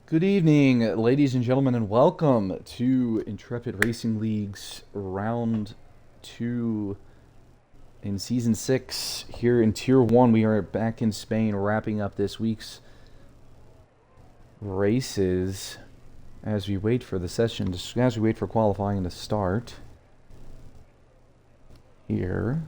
Good evening, ladies and gentlemen, and welcome to Intrepid Racing League's Round 2 in Season 6. Here in Tier 1, we are back in Spain, wrapping up this week's races as we wait for the session, as we wait for qualifying to start here.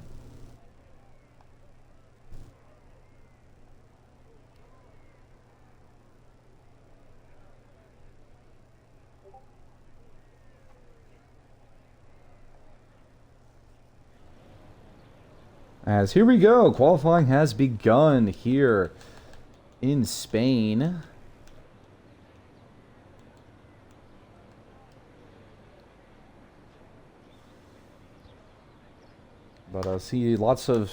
As here we go, qualifying has begun here in Spain. But I see lots of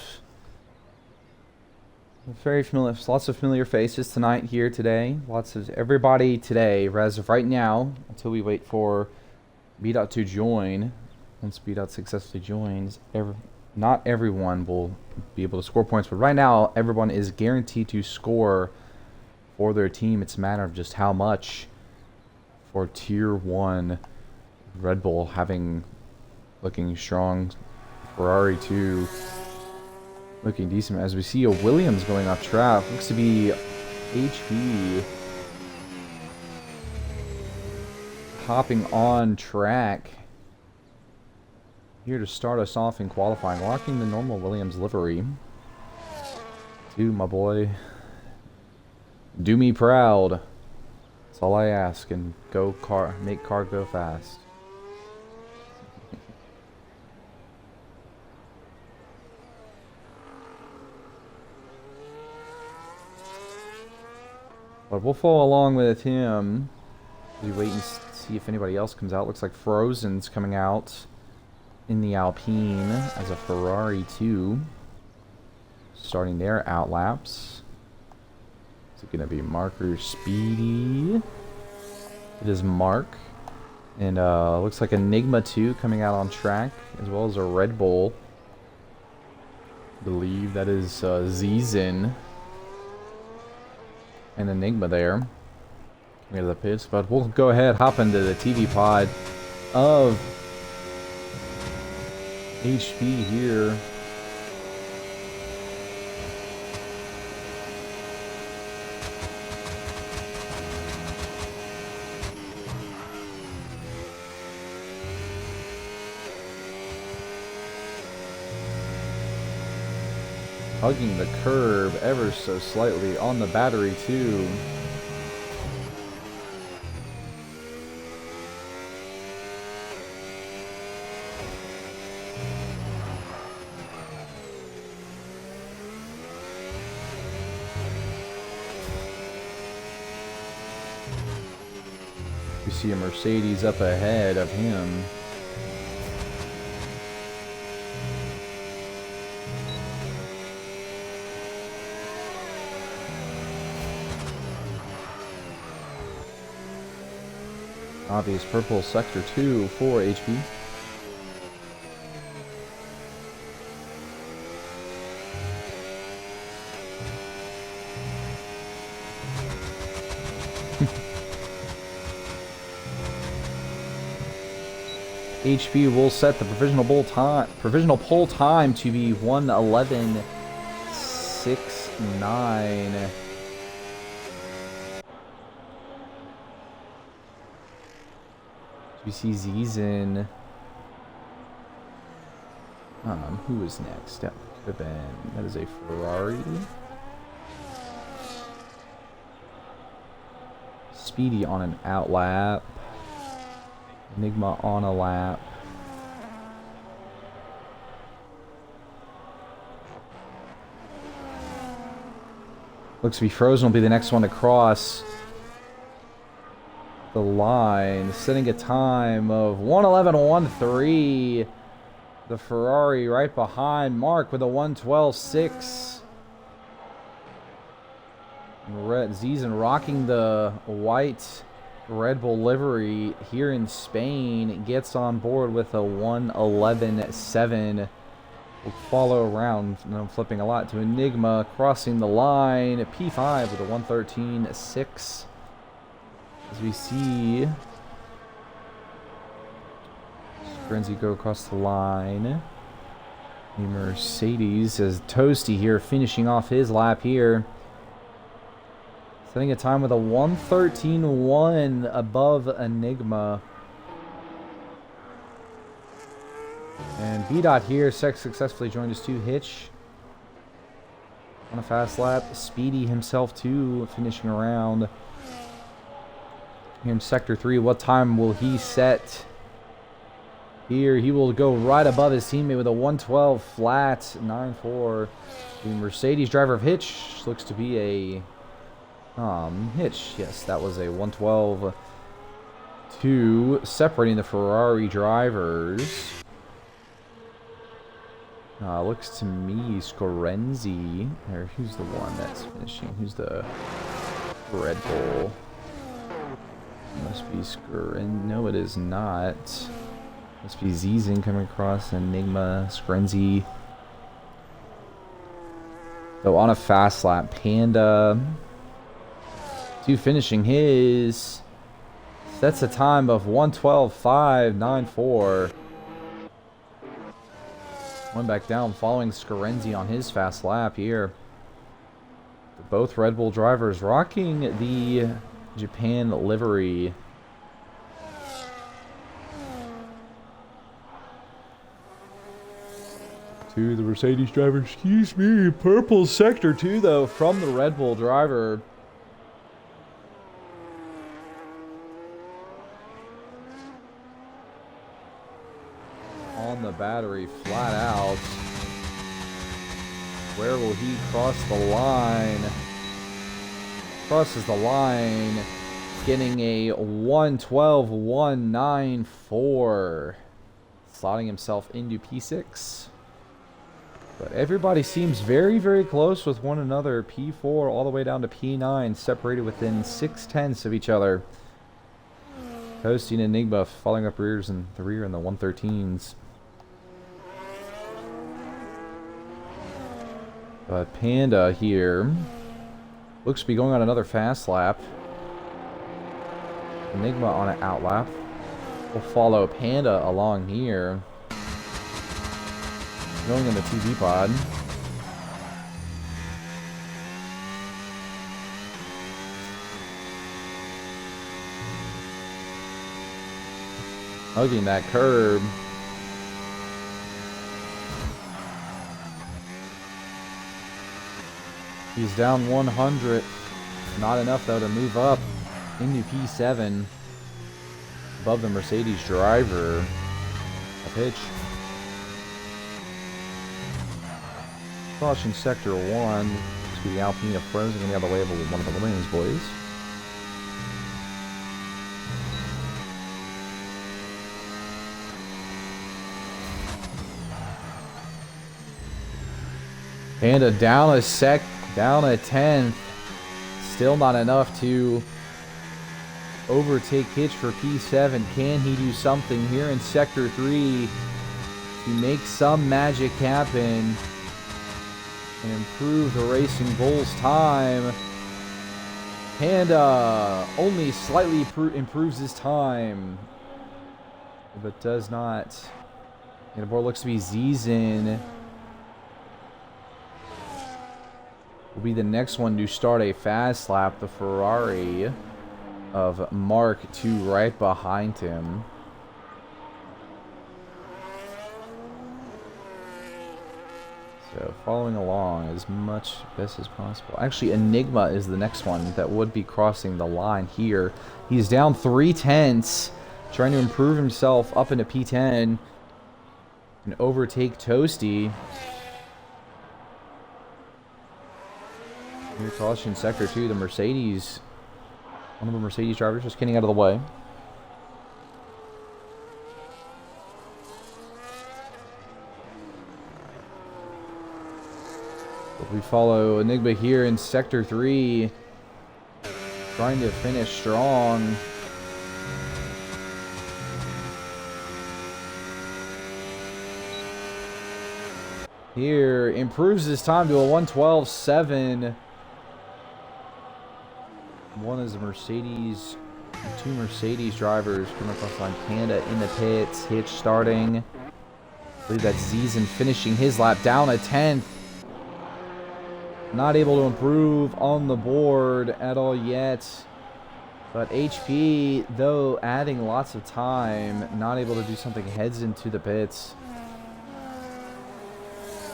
familiar faces tonight here today. Lots of everybody today, as of right now, until we wait for B-Dot to join. Once B-Dot successfully joins, not everyone will be able to score points, but right now everyone is guaranteed to score for their team. It's a matter of just how much. For Tier 1, Red Bull looking strong. Ferrari 2 looking decent. As we see a Williams going off track, looks to be HP hopping on track here to start us off in qualifying, rocking the normal Williams livery. Dude, my boy, do me proud. That's all I ask, and make car go fast. But we'll follow along with him. We wait and see if anybody else comes out. Looks like Frozen's coming out in the Alpine as a Ferrari 2, starting their out laps. Is it going to be Mark or Speedy? It is Mark. And looks like Enigma 2 coming out on track, as well as a Red Bull. I believe that is Zizin and Enigma there. We have the pits, but we'll go ahead, hop into the TV pod of HP here. Hugging the curb ever so slightly on the battery too. You see a Mercedes up ahead of him. Obvious purple sector 2 for HP. HP will set the provisional pole time to be 1:11.69. We see Zizin. Who is next? That could have been. That is a Ferrari. Speedy on an out lap. Enigma on a lap. Looks to be Frozen will be the next one to cross the line, setting a time of 1:11.13. The Ferrari right behind Mark with a 1:12.6. Zizin rocking the white Red Bull livery here in Spain, gets on board with a 1:11.7. Will follow around, flipping a lot to Enigma, crossing the line. P5 with a 1:13.6. as we see Frenzy go across the line. The Mercedes as Toasty here finishing off his lap here. Setting a time with a 1:13.1 above Enigma. And B-Dot here successfully joined his 2 hitch. On a fast lap. Speedy himself too, finishing around. Here in Sector 3, what time will he set? Here, he will go right above his teammate with a 1:12 flat, 9.4. The Mercedes driver of Hitch looks to be a Hitch. Yes, that was a 1:12.2, separating the Ferrari drivers. Looks to me Scorenzi, or who's the one that's finishing? Who's the Red Bull? Must be Scorenzi. No, it is not. Must be Zizin coming across, Enigma, Scorenzi. So on a fast lap, Panda 2 finishing his. Sets a time of 1:12.594. One back down, following Scorenzi on his fast lap here. Both Red Bull drivers rocking the Japan livery. To the Mercedes driver, excuse me, purple sector 2 though from the Red Bull driver. On the battery, flat out. Where will he cross the line? Crosses the line, getting a 1:12.194, slotting himself into P6. But everybody seems very, very close with one another. P4 all the way down to P9, separated within 0.6 of each other. Toasty and Enigma following up rears in the rear in the 113s. But Panda here looks to be going on another fast lap. Enigma on an out lap. We'll follow Panda along here. Going in the TV pod. Hugging that curb. He's down 100. Not enough though to move up into P7. Above the Mercedes driver. A pitch. Caution sector 1 to the Alpine frozen on the other way of one of the Williams boys. Panda down a 10th. Still not enough to overtake Hitch for P7. Can he do something here in sector 3 to make some magic happen and improve the Racing Bulls time? Panda only slightly improves his time, but does not. And the board looks to be Zizin. Will be the next one to start a fast lap. The Ferrari of Mark II right behind him. So following along as much best as possible. Actually, Enigma is the next one that would be crossing the line here. He's down 3/10, trying to improve himself up into P10 and overtake Toasty. Here, caution sector 2, the Mercedes. One of the Mercedes drivers just getting out of the way. But we follow Enigma here in sector 3, trying to finish strong. Here, improves his time to a 1:12.7. One is a Mercedes Two Mercedes drivers coming across the line. Panda in the pits. Hitch starting. I believe that's Zizen finishing his lap. Down a 10th. Not able to improve on the board at all yet. But HP, though, adding lots of time. Not able to do something. Heads into the pits.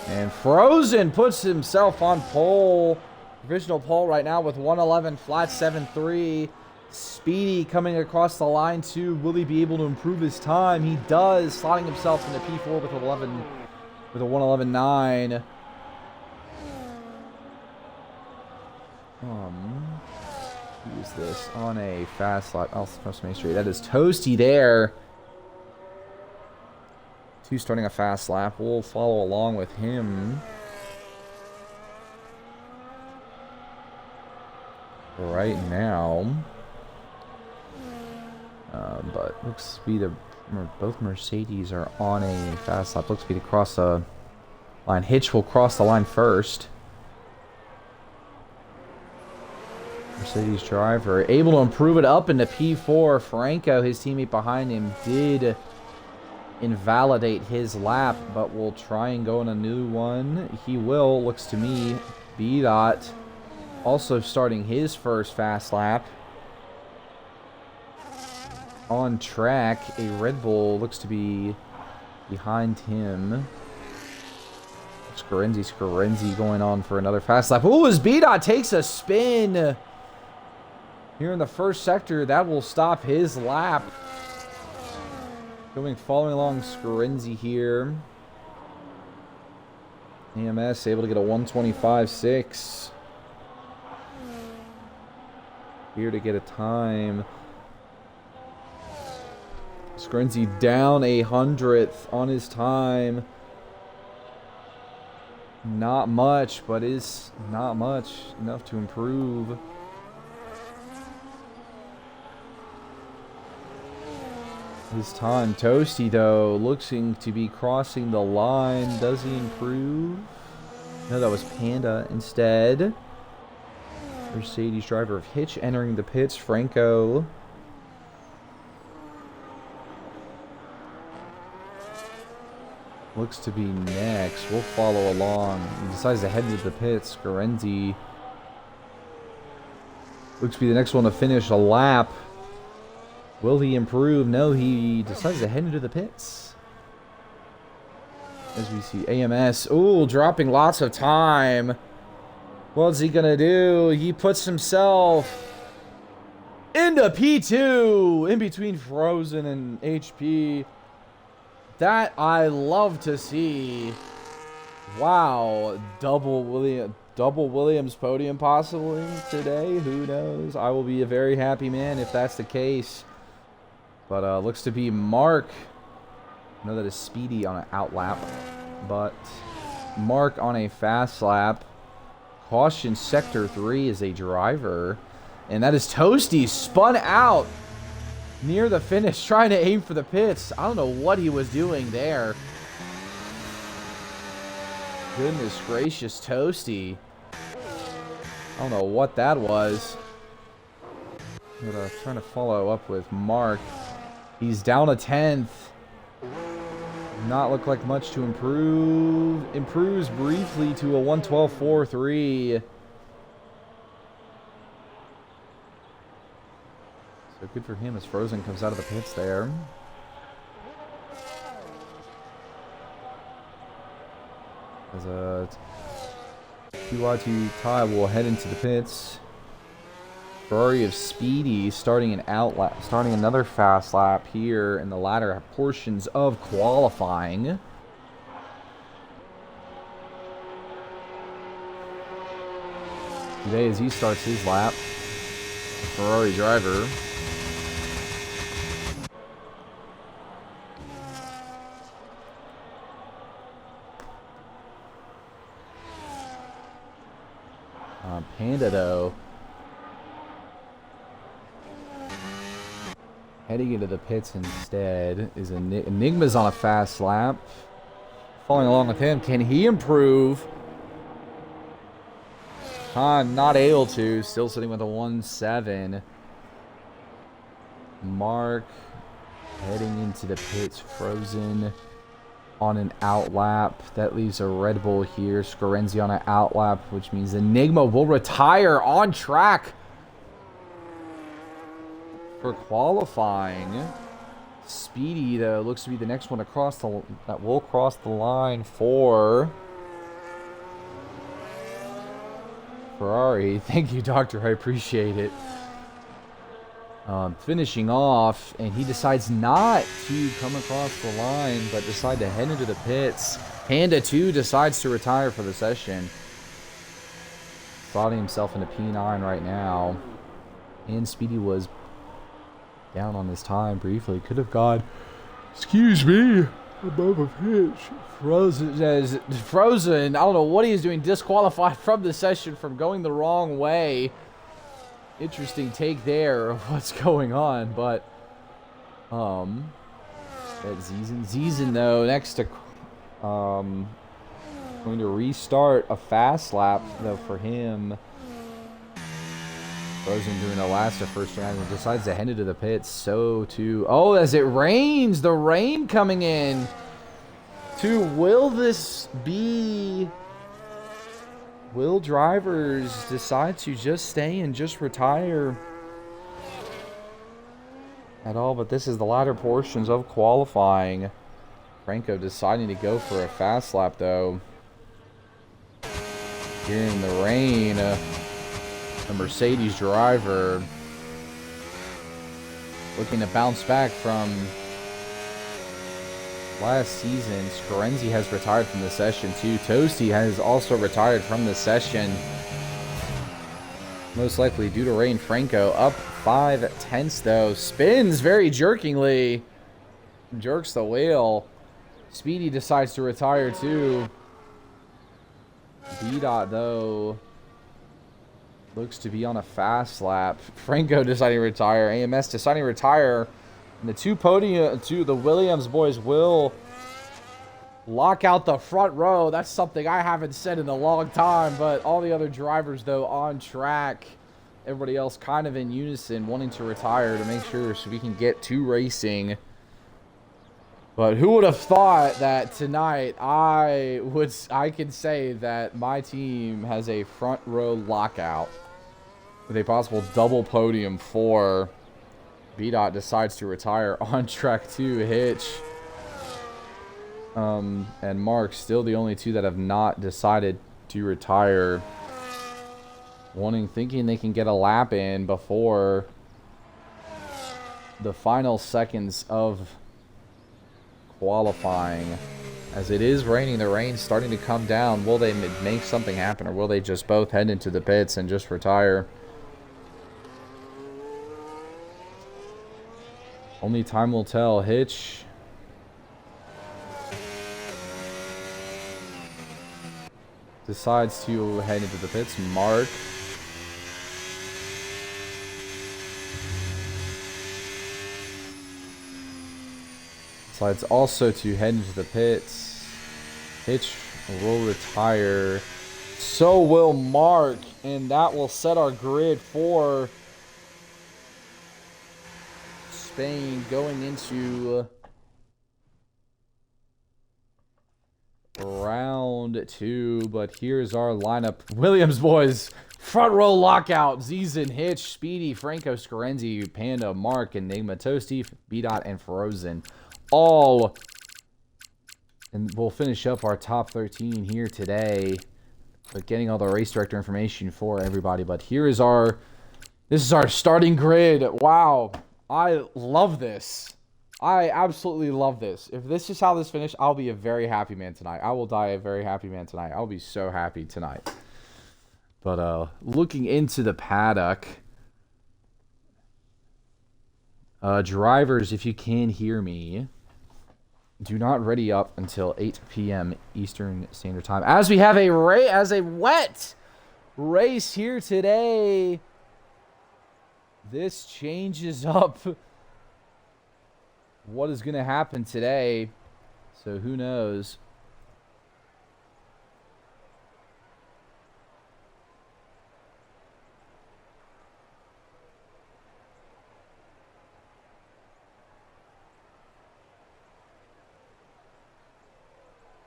And Frozen puts himself on pole. Provisional pole right now with 111 flat 7.3. Speedy coming across the line too. Will he be able to improve his time? He does, slotting himself into P4 with a 111.9. Who is this on a fast lap? Oh, first Main Street. That is Toasty there. Two starting a fast lap. We'll follow along with him. Right now. But looks to be both Mercedes are on a fast lap. Looks to be to cross the line. Hitch will cross the line first. Mercedes driver able to improve it up into P4. Franco, his teammate behind him, did invalidate his lap, but will try and go in a new one. He will, looks to me. B-Dot also starting his first fast lap. On track, a Red Bull looks to be behind him. Scarenzi going on for another fast lap. Ooh, as B-Dot takes a spin here in the first sector, that will stop his lap. Following along Scarenzi here. AMS able to get a 125.6. Here to get a time. Scarenzi down 100th on his time. Not much, but is not much enough to improve. His time. Toasty, though, looking to be crossing the line. Does he improve? No, that was Panda instead. Mercedes driver of Hitch entering the pits. Franco. Looks to be next. We'll follow along. He decides to head to the pits. Scarenzi looks to be the next one to finish a lap. Will he improve? No, he decides to head into the pits. As we see AMS. Ooh, dropping lots of time. What's he gonna do? He puts himself into P2 in between Frozen and HP. That I love to see. Wow, double Williams podium possibly today. Who knows? I will be a very happy man if that's the case. But looks to be Mark. I know that is Speedy on an out lap, but Mark on a fast lap. Caution sector 3 is a driver, and that is Toasty spun out near the finish, trying to aim for the pits. I don't know what he was doing there. Goodness gracious, Toasty. I don't know what that was. I'm trying to follow up with Mark. He's down a 10th. Not look like much to improve. Improves briefly to a 112.43. So good for him as Frozen comes out of the pits there. As a 2-2 tie will head into the pits. Ferrari of Speedy starting another fast lap here in the latter portions of qualifying. Today as he starts his lap, the Ferrari driver. Panda, though, heading into the pits instead is Enigma's on a fast lap. Following along with him, can he improve? Not able to. Still sitting with a 1.7. Mark heading into the pits, frozen on an out lap. That leaves a Red Bull here. Scorenzi on an out lap, which means Enigma will retire on track for qualifying. Speedy, though, looks to be the next one across that will cross the line for Ferrari. Thank you, Doctor. I appreciate it. Finishing off, and he decides not to come across the line, but decide to head into the pits. Panda 2 decides to retire for the session. Slotting himself into P9 right now. And Speedy was down on his time briefly. Could have gone, excuse me, above a pitch. Frozen, I don't know what he is doing, disqualified from the session from going the wrong way. Interesting take there of what's going on, but that Zizen though next to going to restart a fast lap though for him. Frozen doing the last of first round and decides to head into the pits. So too, oh, as it rains, the rain coming in. Will this be? Will drivers decide to just stay and just retire at all? But this is the latter portions of qualifying. Franco deciding to go for a fast lap, though. Here in the rain, the Mercedes driver looking to bounce back from last season. Scorenzi has retired from the session too. Toasty has also retired from the session. Most likely due to rain. Franco up 5/10 though. Spins very jerkingly. Jerks the wheel. Speedy decides to retire too. B-Dot though looks to be on a fast lap. Franco deciding to retire. AMS deciding to retire. And the Williams boys will lock out the front row. That's something I haven't said in a long time, but all the other drivers, though, on track. Everybody else kind of in unison, wanting to retire to make sure so we can get to racing. But who would have thought that tonight I can say that my team has a front row lockout with a possible double podium for B-Dot decides to retire on track 2. Hitch and Mark still the only two that have not decided to retire. Thinking they can get a lap in before the final seconds of qualifying. As it is raining, the rain's starting to come down. Will they make something happen, or will they just both head into the pits and just retire? Only time will tell. Hitch decides to head into the pits. Mark decides also to head into the pits. Hitch will retire. So will Mark. And that will set our grid for Spain going into round 2. But here's our lineup. Williams boys, front row lockout. Zizen, Hitch, Speedy, Franco, Scorenzi, Panda, Mark, Enigma, Toasty, B-Dot, and Frozen. All. And we'll finish up our top 13 here today. But getting all the race director information for everybody. But here is this is our starting grid. Wow. I love this. I absolutely love this. If this is how this finished, I'll be a very happy man tonight. I will die a very happy man tonight. I'll be so happy tonight. But looking into the paddock, drivers, if you can hear me, do not ready up until 8 p.m. Eastern Standard Time. As we have a wet race here today. This changes up what is going to happen today. So who knows?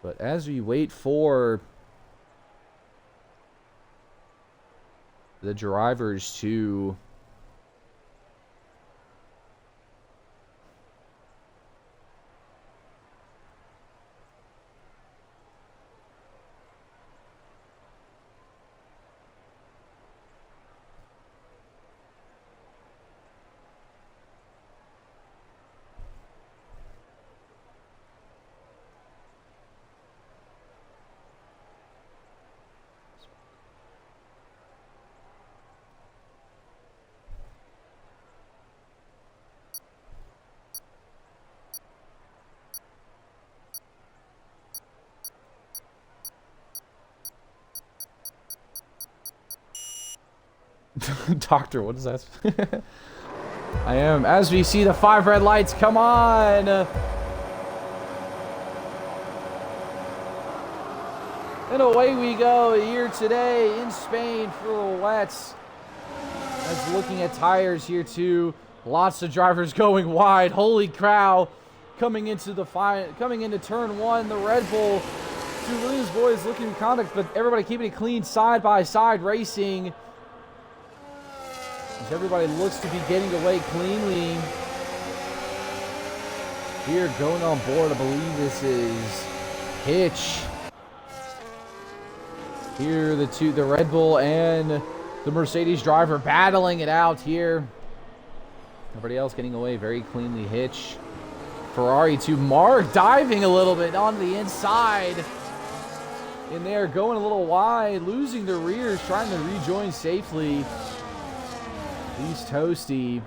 But as we wait for the drivers to Doctor, what is that? I am. As we see the 5 red lights, come on! And away we go here today in Spain for wets. As looking at tires here too, lots of drivers going wide. Holy cow! Coming into turn 1, the Red Bull. 2 Williams boys looking in conduct, but everybody keeping it clean side by side racing. As everybody looks to be getting away cleanly. Here going on board, I believe this is Hitch. Here the Red Bull and the Mercedes driver battling it out here. Everybody else getting away very cleanly. Hitch. Ferrari to Mark, diving a little bit on the inside. In there, going a little wide, losing the rears, trying to rejoin safely. He's toasty.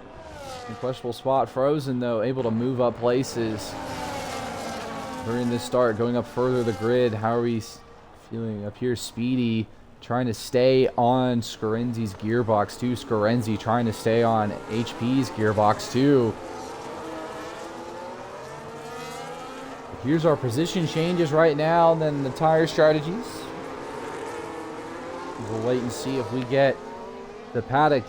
In questionable spot. Frozen, though, able to move up places during this start, going up further the grid. How are we feeling up here? Speedy trying to stay on Scorenzi's gearbox, too. Scorenzi trying to stay on HP's gearbox, too. Here's our position changes right now, and then the tire strategies. We'll wait and see if we get the paddock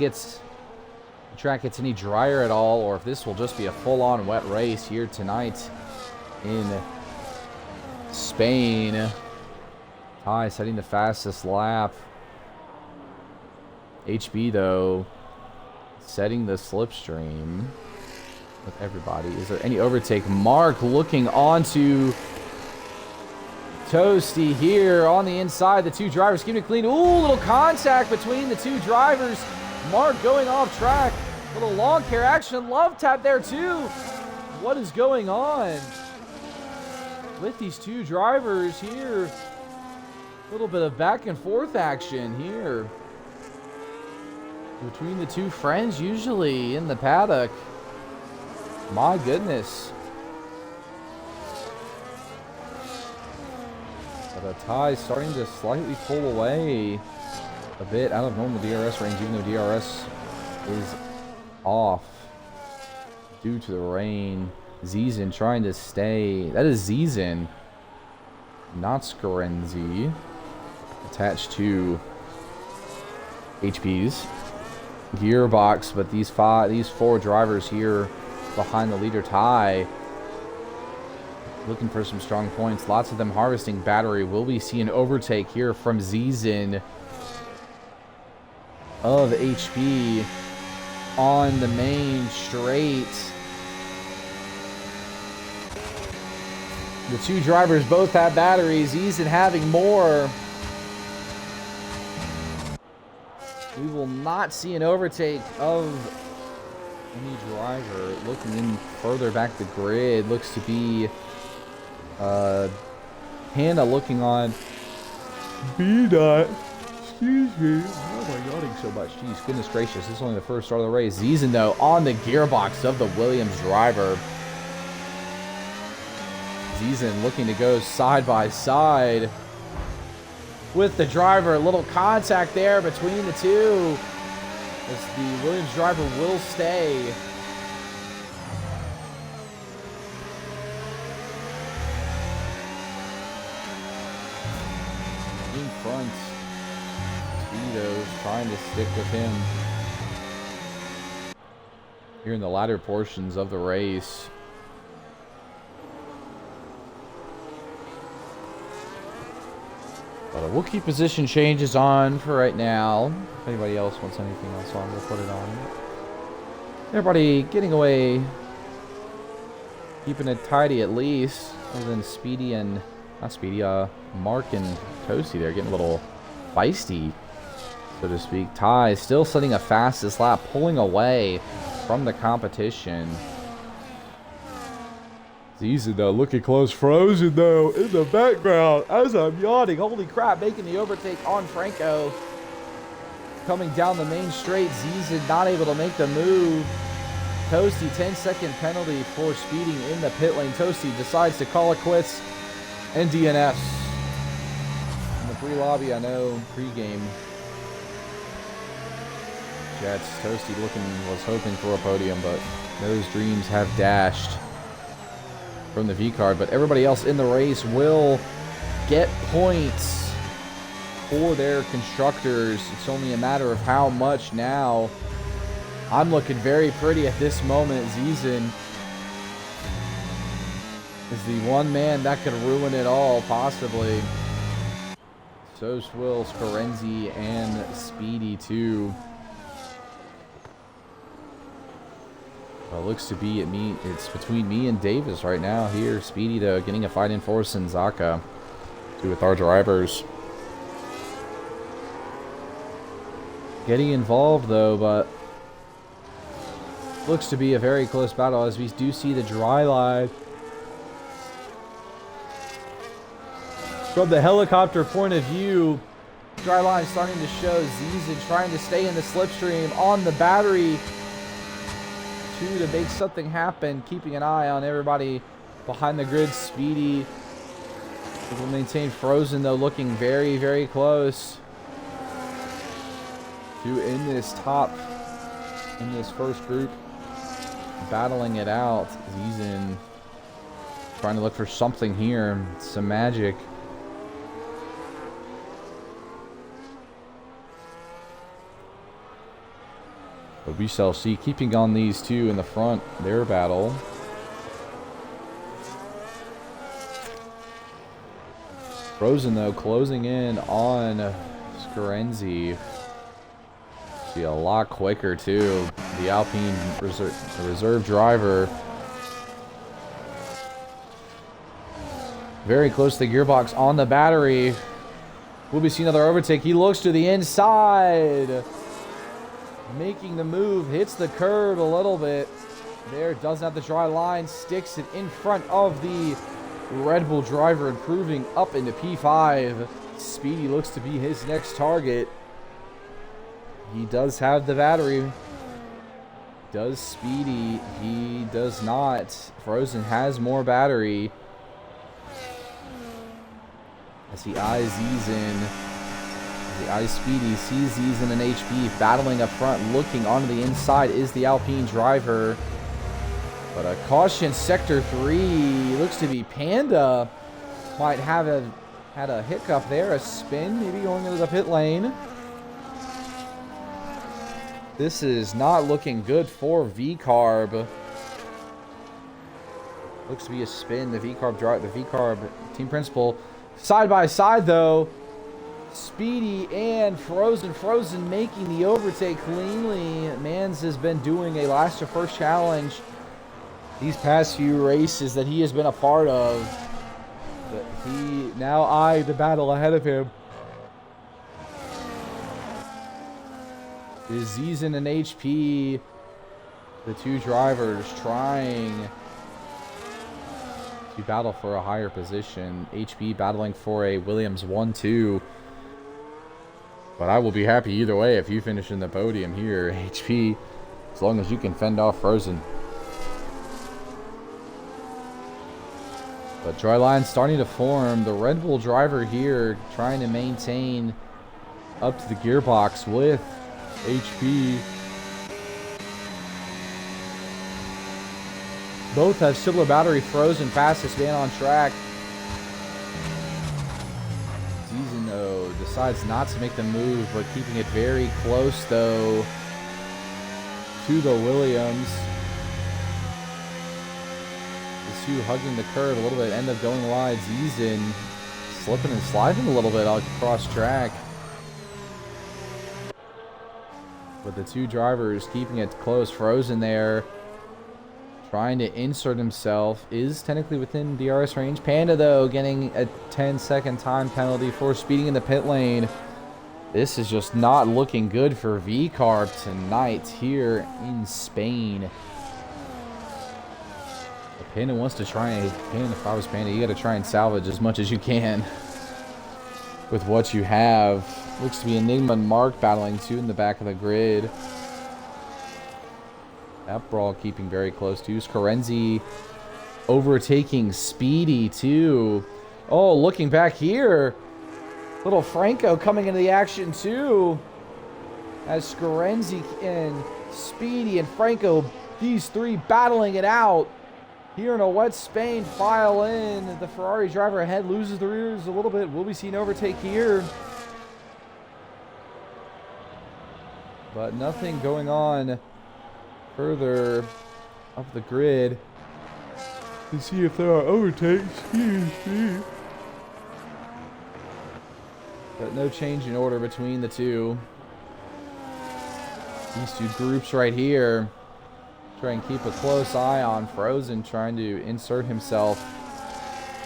track gets any drier at all, or if this will just be a full-on wet race here tonight in Spain. Ty setting the fastest lap. HB, though, setting the slipstream with everybody. Is there any overtake? Mark looking onto Toasty here on the inside. The 2 drivers keeping it clean. Ooh, little contact between the 2 drivers. Mark going off track. Little lawn care action. Love tap there too. What is going on with these 2 drivers here? A little bit of back and forth action here between the 2 friends usually in the paddock. My goodness. But a tie starting to slightly pull away a bit out of normal DRS range, even though DRS is off due to the rain. Zizin trying to stay. That is Zizin, not Scorenzi, attached to HP's gearbox. But these 4 drivers here behind the leader tie, looking for some strong points. Lots of them harvesting battery. Will we see an overtake here from Zizin of HP on the main straight? The 2 drivers both have batteries. Zizin having more. We will not see an overtake of any driver. Looking in further back the grid, looks to be Panda looking on B-Dot. Excuse me. Why am I yawning so much? Jeez, goodness gracious. This is only the first start of the race. Zizin, though, on the gearbox of the Williams driver. Zizin looking to go side by side with the driver. A little contact there between the 2. As the Williams driver will stay. In front. Speedo's trying to stick with him here in the latter portions of the race. But we'll keep position changes on for right now. If anybody else wants anything else on, we'll put it on. Everybody getting away, keeping it tidy at least. Other than Speedy and, not Speedy, Mark and Toasty there getting a little feisty, so to speak. Ty still setting a fastest lap, pulling away from the competition. It's easy though, looking close. Frozen though in the background as I'm yawning. Holy crap, making the overtake on Franco. Coming down the main straight, Zizin not able to make the move. Toasty, 10-second penalty for speeding in the pit lane. Toasty decides to call it quits and DNFs. In the pre-lobby, I know, pre-game. Jets, Toasty was hoping for a podium, but those dreams have dashed from the V-card. But everybody else in the race will get points for their constructors. It's only a matter of how much now. I'm looking very pretty at this moment. Zizin is the one man that could ruin it all, possibly. So will Scarenzi and Speedy too. Well, it looks to be it's between me and Davis right now here. Speedy though getting a fight in for Sinzaka. Two with our drivers. Getting involved though, but looks to be a very close battle as we do see the dry line. From the helicopter point of view, dry line starting to show. Zizin trying to stay in the slipstream on the battery to make something happen. Keeping an eye on everybody behind the grid. Speedy will maintain Frozen though, looking very, very close to in this first group. Battling it out. Zizin trying to look for something here. Some magic. But we shall see. Keeping on these two in the front, their battle. Frozen though closing in on Scarenzi. See a lot quicker too. The Alpine reserve driver. Very close to the gearbox on the battery. Will we see another overtake? He looks to the inside. Making the move. Hits the curb a little bit. There, doesn't have the dry line. Sticks it in front of the Red Bull driver, improving up into P5. Speedy looks to be his next target. He does have the battery. Does Speedy? He does not. Frozen has more battery. As he eyes Zizin. The eyes Speedy, sees Zizin and HP battling up front. Looking onto the inside is the Alpine driver. But a caution, sector 3. Looks to be Panda. Might have had a hiccup there. A spin, maybe going into the pit lane. This is not looking good for V-Carb. Looks to be a spin. The V-Carb team principal. Side by side though. Speedy and Frozen. Frozen making the overtake cleanly. Mans has been doing a last to first challenge these past few races that he has been a part of. But he now eyed the battle ahead of him. Is Zizin and HP, the two drivers, trying to battle for a higher position. HP battling for a Williams 1-2. But I will be happy either way if you finish in the podium here, HP, as long as you can fend off Frozen. But dry line starting to form. The Red Bull driver here trying to maintain up to the gearbox with HP. Both have similar battery. Frozen, fastest man on track. Zizin though decides not to make the move, but keeping it very close though to the Williams. The two hugging the curve a little bit, end up going wide. Zizin slipping and sliding a little bit across track. But the two drivers keeping it close. Frozen there, trying to insert himself, is technically within DRS range. Panda, though, getting a 10-second time penalty for speeding in the pit lane. This is just not looking good for V-Carb tonight here in Spain. Panda wants to try and... Panda, if I was Panda, you got to try and salvage as much as you can with what you have. Looks to be Enigma and Mark battling too in the back of the grid. That brawl keeping very close too. Scarenzi overtaking Speedy too. Oh, looking back here. Little Franco coming into the action too. As Scarenzi and Speedy and Franco, these three battling it out. Here in a wet Spain, file in. The Ferrari driver ahead loses the rears a little bit. Will we see an overtake here? But nothing going on further up the grid to see if there are overtakes. But no change in order between the two. These two groups right here. Try and keep a close eye on Frozen, trying to insert himself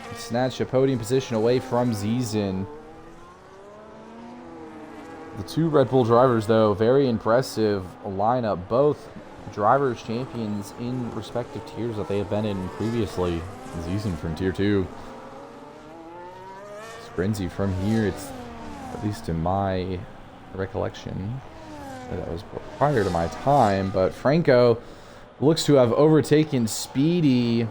and snatch a podium position away from Zizen. The two Red Bull drivers, though, very impressive lineup. Both drivers champions in respective tiers that they have been in previously. Zizen from Tier 2. Scarenzi from here, it's at least in my recollection. That was prior to my time, but Franco looks to have overtaken Speedy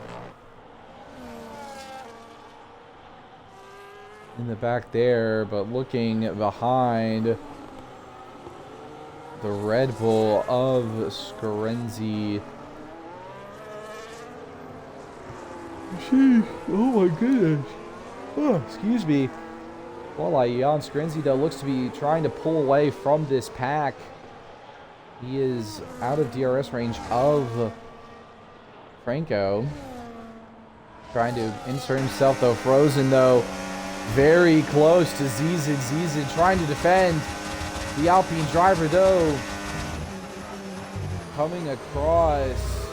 in the back there, but looking behind the Red Bull of Scarenzi. Oh my goodness. Oh, excuse me. Well, Jan Scarenzi, though, looks to be trying to pull away from this pack. He is out of DRS range of Franco. Trying to insert himself, though. Frozen, though, very close to Zizen. Zizen trying to defend the Alpine driver, though. Coming across.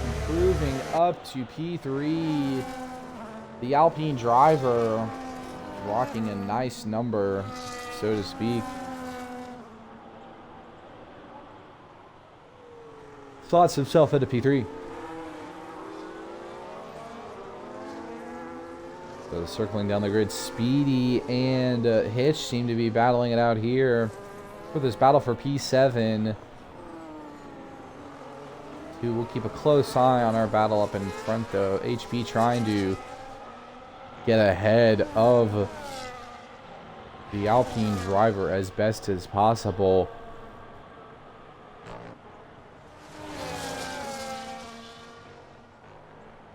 Improving up to P3. The Alpine driver rocking a nice number, so to speak. Slots himself into P3. So circling down the grid, Speedy and Hitch seem to be battling it out here for this battle for P7. We'll keep a close eye on our battle up in front, though. HB trying to get ahead of the Alpine driver as best as possible.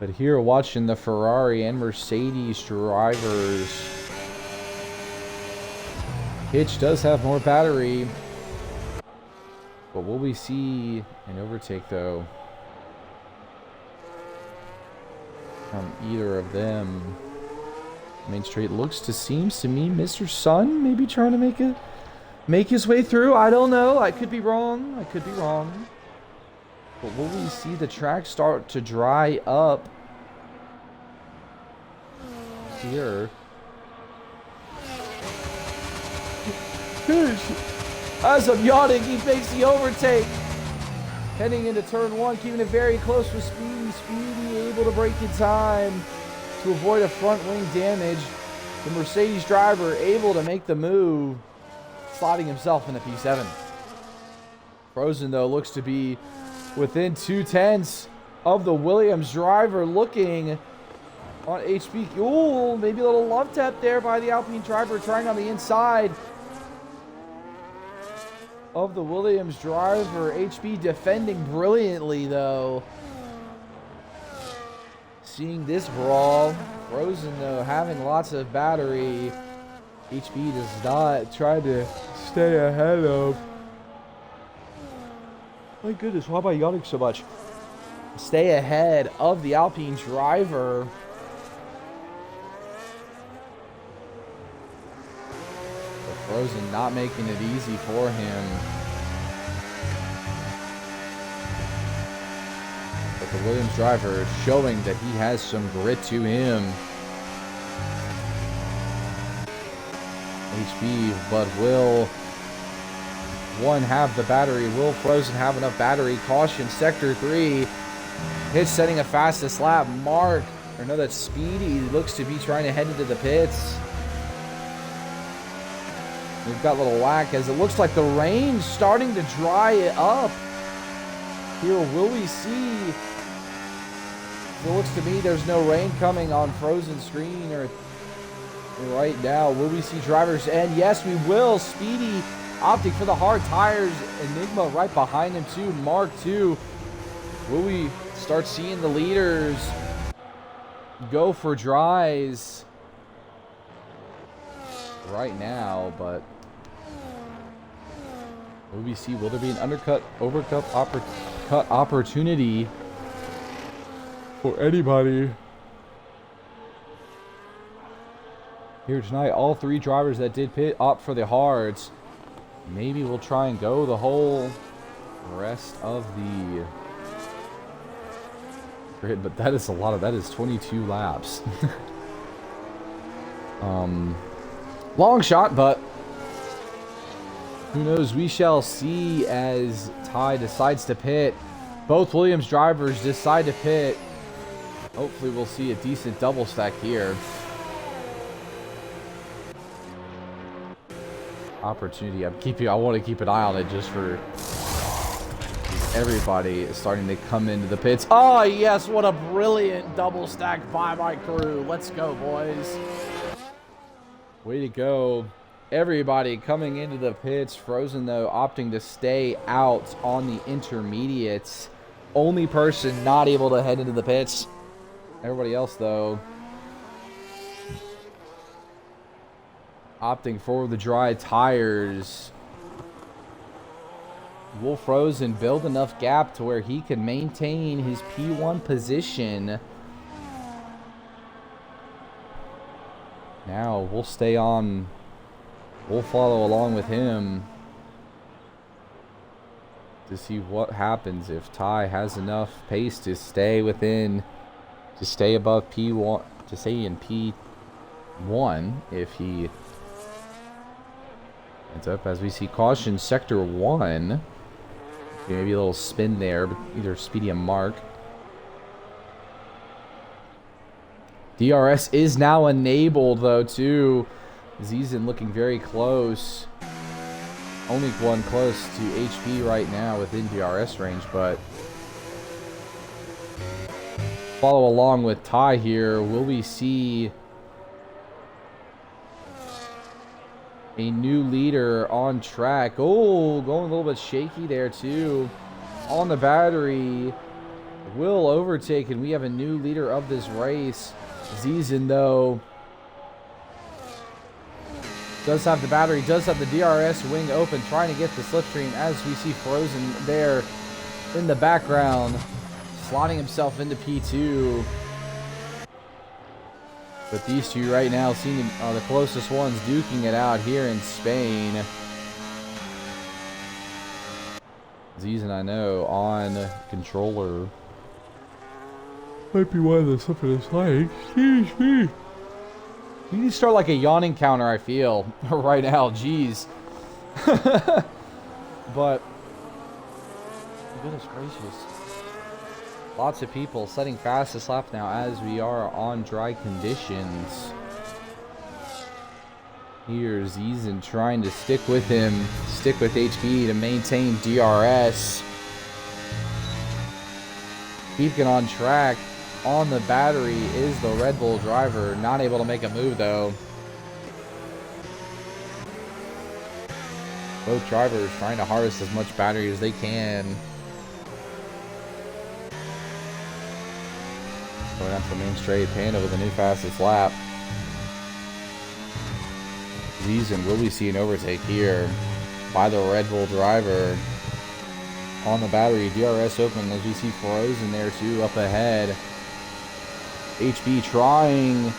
But here, watching the Ferrari and Mercedes drivers. Hitch does have more battery. But will we see an overtake, though, from either of them? Main straight seems to me Mr. Sun maybe trying to make his way through. I don't know. I could be wrong. But will we see the track start to dry up here? As I'm yawning, he makes the overtake. Heading into turn one, keeping it very close with Speedy. Speedy able to break in time to avoid a front wing damage. The Mercedes driver able to make the move, slotting himself into P7. Frozen, though, looks to be within 2/10 of the Williams driver, looking on HB. Ooh, maybe a little love tap there by the Alpine driver, trying on the inside of the Williams driver. HB defending brilliantly, though. Seeing this brawl. Frozen, though, having lots of battery. HB does not try to stay ahead of. My goodness, why am I yawning so much? Stay ahead of the Alpine driver. Frozen not making it easy for him. But the Williams driver showing that he has some grit to him. HB, but will one have the battery? Will Frozen have enough battery? Caution, sector 3. Hitch setting a fastest lap. Mark, or no, that's Speedy, looks to be trying to head into the pits. We've got a little whack as it looks like the rain's starting to dry up. Here, will we see? It looks to me there's no rain coming on Frozen screen or right now. Will we see drivers? And yes, we will. Speedy opting for the hard tires. Enigma right behind him too. Mark too. Will we start seeing the leaders go for dries right now? But will we see? Will there be an undercut, overcut, uppercut opportunity for anybody here tonight? All 3 drivers that did pit opt for the hards. Maybe we'll try and go the whole rest of the grid, but that is a lot of, that is 22 laps. Long shot, but who knows? We shall see as Ty decides to pit. Both Williams drivers decide to pit. Hopefully we'll see a decent double stack here. Opportunity. I want to keep an eye on it just for everybody is starting to come into the pits. Oh yes, what a brilliant double stack by my crew. Let's go, boys. Way to go. Everybody coming into the pits. Frozen though opting to stay out on the intermediates. Only person not able to head into the pits. Everybody else though opting for the dry tires. Will Frozen build enough gap to where he can maintain his P1 position? Now we'll stay on. We'll follow along with him to see what happens if Ty has enough pace to stay within, to stay above P1, to stay in P1 if he ends up, as we see caution sector 1. Maybe a little spin there, but either Speedy and Mark. DRS is now enabled though too. Zizan looking very close. Only one close to HP right now within DRS range, but follow along with Ty here. Will we see a new leader on track? Oh, going a little bit shaky there too. On the battery. Will overtake, and we have a new leader of this race. Zizan though does have the battery, does have the DRS wing open, trying to get the slipstream as we see Frozen there in the background, slotting himself into P2. But these two right now seem are the closest ones duking it out here in Spain. Zizan, I know, on controller. Might be one of the slip of his leg. Excuse me. We need to start like a yawning counter, I feel, right now. Jeez. But, goodness gracious. Lots of people setting fastest lap now as we are on dry conditions. Here's Zizan trying to stick with him, stick with HP to maintain DRS. Keeping on track. On the battery is the Red Bull driver, not able to make a move though. Both drivers trying to harvest as much battery as they can. Going out to the main straight, Panda with a new fastest lap. Zizan, will we see an overtake here by the Red Bull driver? On the battery, DRS open as we see Frozen there too, up ahead. HB trying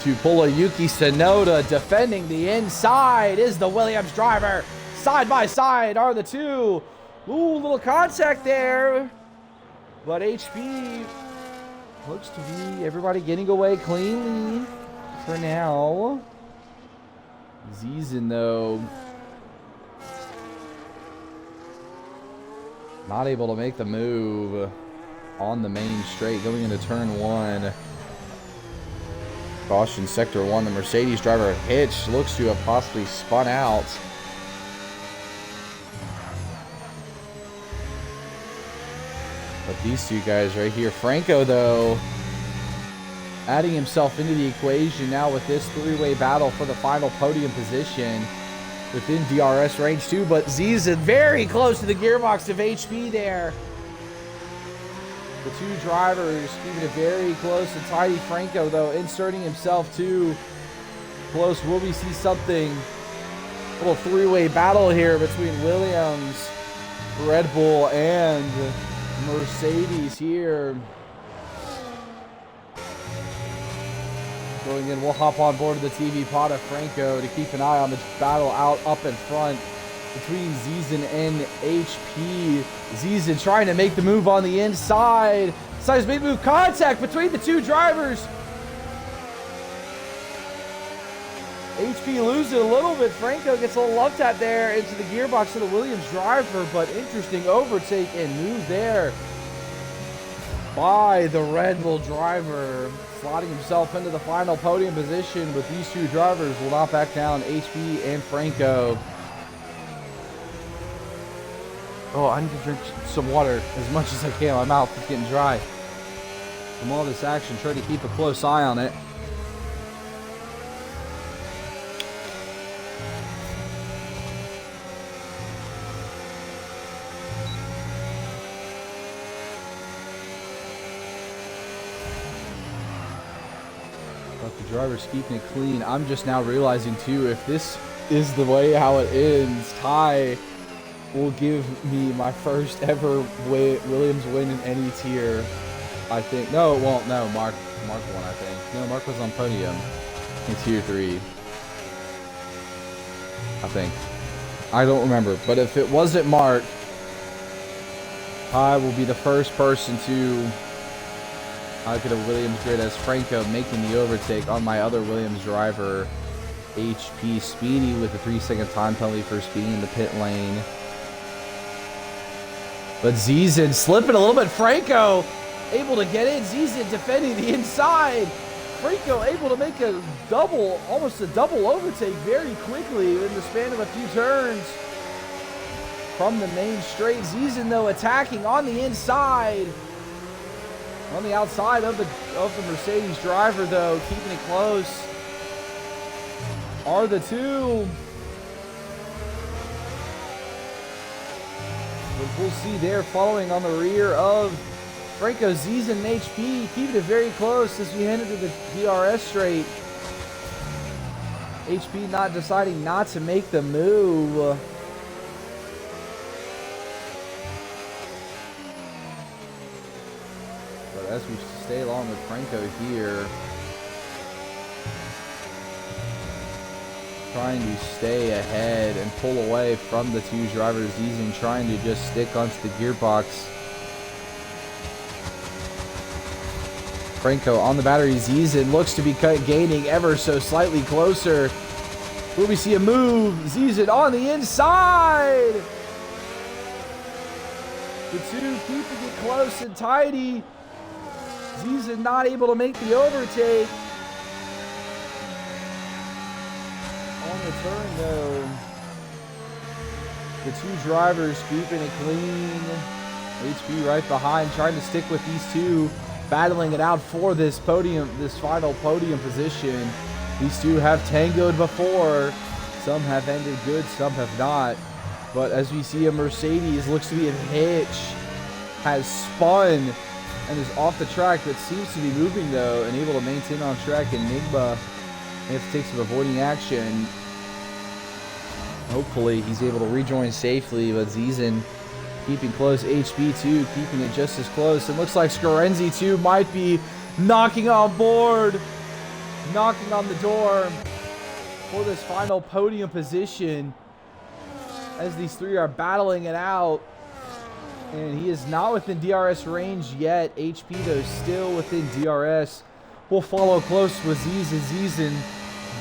to Yuki Tsunoda. Defending the inside is the Williams driver. Side by side are the two. Ooh, little contact there. But HP looks to be everybody getting away cleanly for now. Ziesen, though, not able to make the move on the main straight going into turn 1. Caution sector 1. The Mercedes driver Hitch looks to have possibly spun out. But these two guys right here. Franco, though, adding himself into the equation now with this three-way battle for the final podium position within DRS range too. But Ziesen very close to the gearbox of HP there. The two drivers keeping it very close and tidy. Franco, though, inserting himself too close. Will we see something? A little three-way battle here between Williams, Red Bull, and Mercedes here. Going in, we'll hop on board of the TV pod of Franco to keep an eye on the battle out up in front between Ziesen and HP. Ziesen trying to make the move on the inside. Decides to make the move. Contact between the two drivers. HP loses a little bit. Franco gets a little love tap there into the gearbox of the Williams driver, but interesting overtake and move there by the Red Bull driver, slotting himself into the final podium position. But these two drivers will not back down, HP and Franco. Oh, I need to drink some water as much as I can. My mouth is getting dry from all this action. Try to keep a close eye on it. But the driver's keeping it clean. I'm just now realizing too, if this is the way how it ends, Ty will give me my first ever Williams win in any tier, I think. No, it won't. No, Mark won, I think. No, Mark was on podium in tier 3, I think. I don't remember. But if it wasn't Mark, I will be the first person to get a Williams grid as Franco making the overtake on my other Williams driver, HP. Speedy with a 3-second time penalty for speeding in the pit lane. But Ziesen slipping a little bit. Franco able to get in. Ziesen defending the inside. Franco able to make a double, almost a double overtake very quickly in the span of a few turns from the main straight. Ziesen, though, attacking on the inside. On the outside of the Mercedes driver, though, keeping it close are the two. But we'll see there following on the rear of Franco, Ziesen, and HP, keeping it very close as we head into the DRS straight. HP not deciding not to make the move. But as we stay along with Franco here, trying to stay ahead and pull away from the two drivers. Ziesen trying to just stick onto the gearbox. Franco on the battery. Ziesen looks to be gaining ever so slightly closer. Will we see a move? Ziesen on the inside. The two keeping it close and tidy. Ziesen not able to make the overtake. On the turn, though, the two drivers keeping it clean. HP right behind, trying to stick with these two, battling it out for this podium, this final podium position. These two have tangoed before. Some have ended good, some have not. But as we see, a Mercedes looks to be a hitch, has spun and is off the track, but seems to be moving though and able to maintain on track. Enigma may have to take some avoiding action. Hopefully he's able to rejoin safely, but Ziesen keeping close. HP too, keeping it just as close. It looks like Scarenzi too might be knocking on board knocking on the door for this final podium position as these three are battling it out. And he is not within DRS range yet. HP, though, still within DRS. We'll follow close with Zizin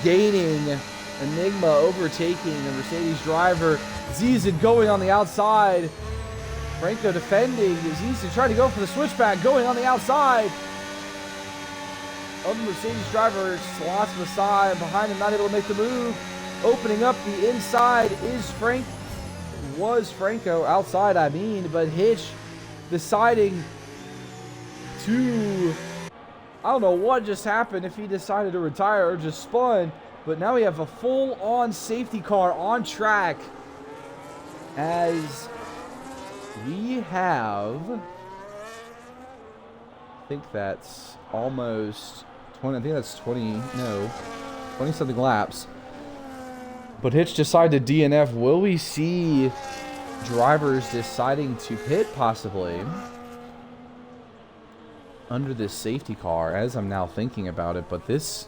gaining. Enigma overtaking the Mercedes driver. Zizin going on the outside. Franco defending. Zizin trying to go for the switchback, going on the outside of the Mercedes driver. Slots beside, behind him, not able to make the move. Opening up the inside is Franco outside, but Hitch deciding to, I don't know what just happened, if he decided to retire or just spun, but now we have a full-on safety car on track as we have, I think that's almost 20, I think that's 20-something laps. But Hitch decided to DNF. Will we see drivers deciding to pit possibly under this safety car, as I'm now thinking about it? But this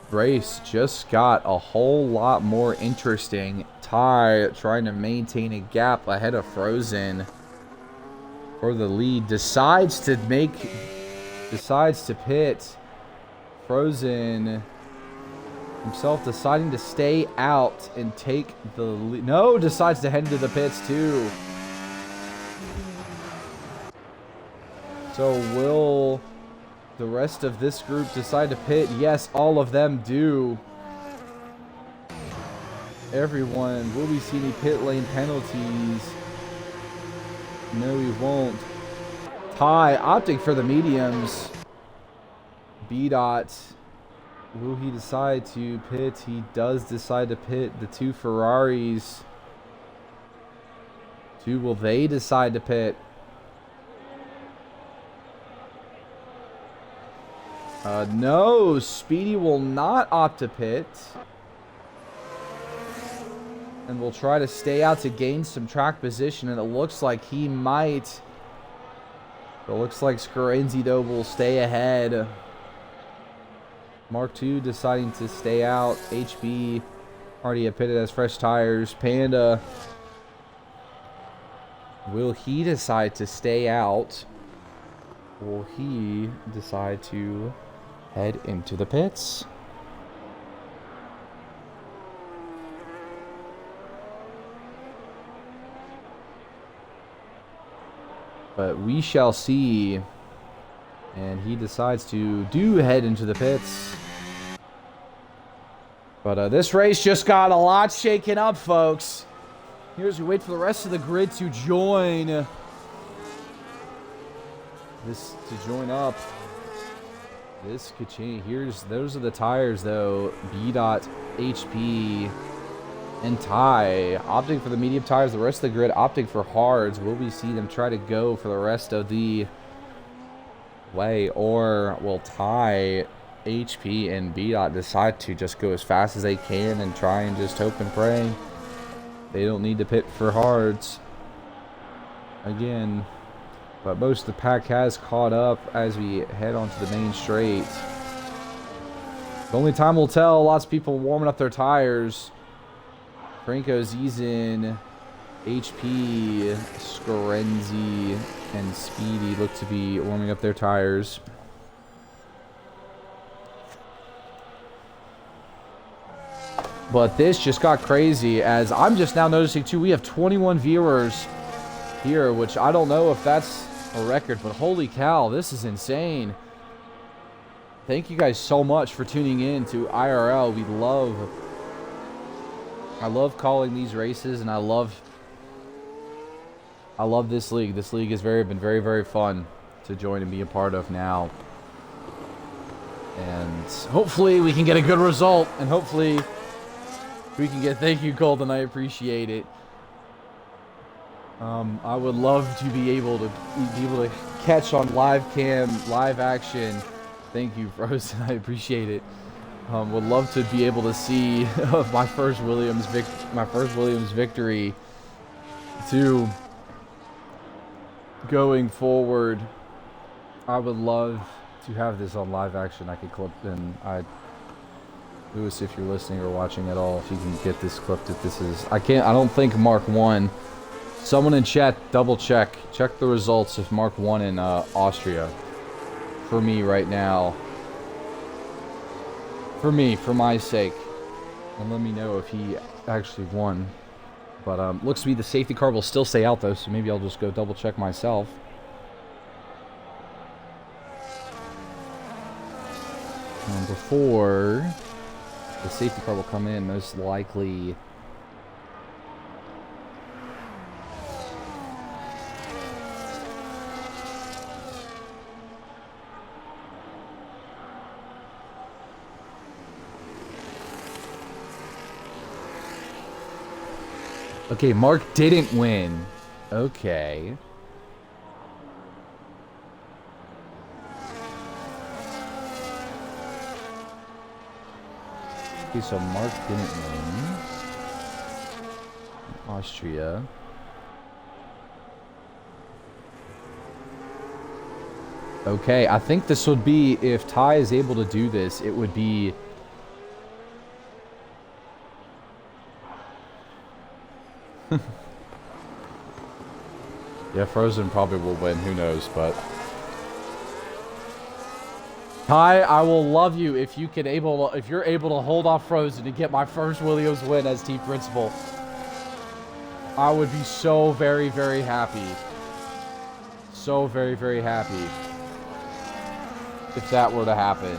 race just got a whole lot more interesting. Ty trying to maintain a gap ahead of Frozen for the lead. Decides to pit. Frozen himself deciding to stay out and take the lead. No, decides to head into the pits too. So will the rest of this group decide to pit? Yes, all of them do. Everyone. Will we see any pit lane penalties? No, we won't. Ty opting for the mediums. B-Dot. Will he decide to pit? He does decide to pit the two Ferraris. Will they decide to pit? No, Speedy will not opt to pit. And will try to stay out to gain some track position, and it looks like he might. It looks like Scarenzi, though, will stay ahead. Mark II deciding to stay out. HB already have pitted as fresh tires. Panda, will he decide to stay out? Will he decide to head into the pits? But we shall see. And he decides to head into the pits. But this race just got a lot shaken up, folks. Here's we wait for the rest of the grid to join. Up. This could change. Those are the tires, though. B-Dot, HP, and Ty opting for the medium tires. The rest of the grid opting for hards. Will we see them try to go for the rest of the way, or will Ty, HP, and B-Dot decide to just go as fast as they can and try and just hope and pray they don't need to pit for hards again? But most of the pack has caught up as we head onto the main straight. Only time will tell. Lots of people warming up their tires. Franco, Zizin, HP, Scarenzi, and Speedy look to be warming up their tires. But this just got crazy, as I'm just now noticing too, we have 21 viewers here, which I don't know if that's a record, but holy cow, this is insane. Thank you guys so much for tuning in to IRL. I love calling these races, and I love this league. This league has been very, very fun to join and be a part of now. And hopefully we can get a good result, and hopefully we can get, thank you, Colton, I appreciate it. I would love to be able to catch on live cam, live action. Thank you, Frozen, I appreciate it. Would love to be able to see my first Williams victory to going forward. I would love to have this on live action. I could clip, and Lewis, if you're listening or watching at all, if you can get this clipped, if this is... I don't think Mark won. Someone in chat, double check. Check the results if Mark won in Austria. For me right now. For me, for my sake. And let me know if he actually won. But looks to be the safety car will still stay out though, so maybe I'll just go double check myself. And before the safety car will come in, most likely... Okay, Mark didn't win. Okay. Okay, so Mark didn't win. Austria. Okay, I think this would be, if Ty is able to do this, it would be... Yeah, Frozen probably will win, who knows, but... Ty, I will love you if you can if you're able to hold off Frozen to get my first Williams win as team principal. I would be so very, very happy. So very, very happy. If that were to happen.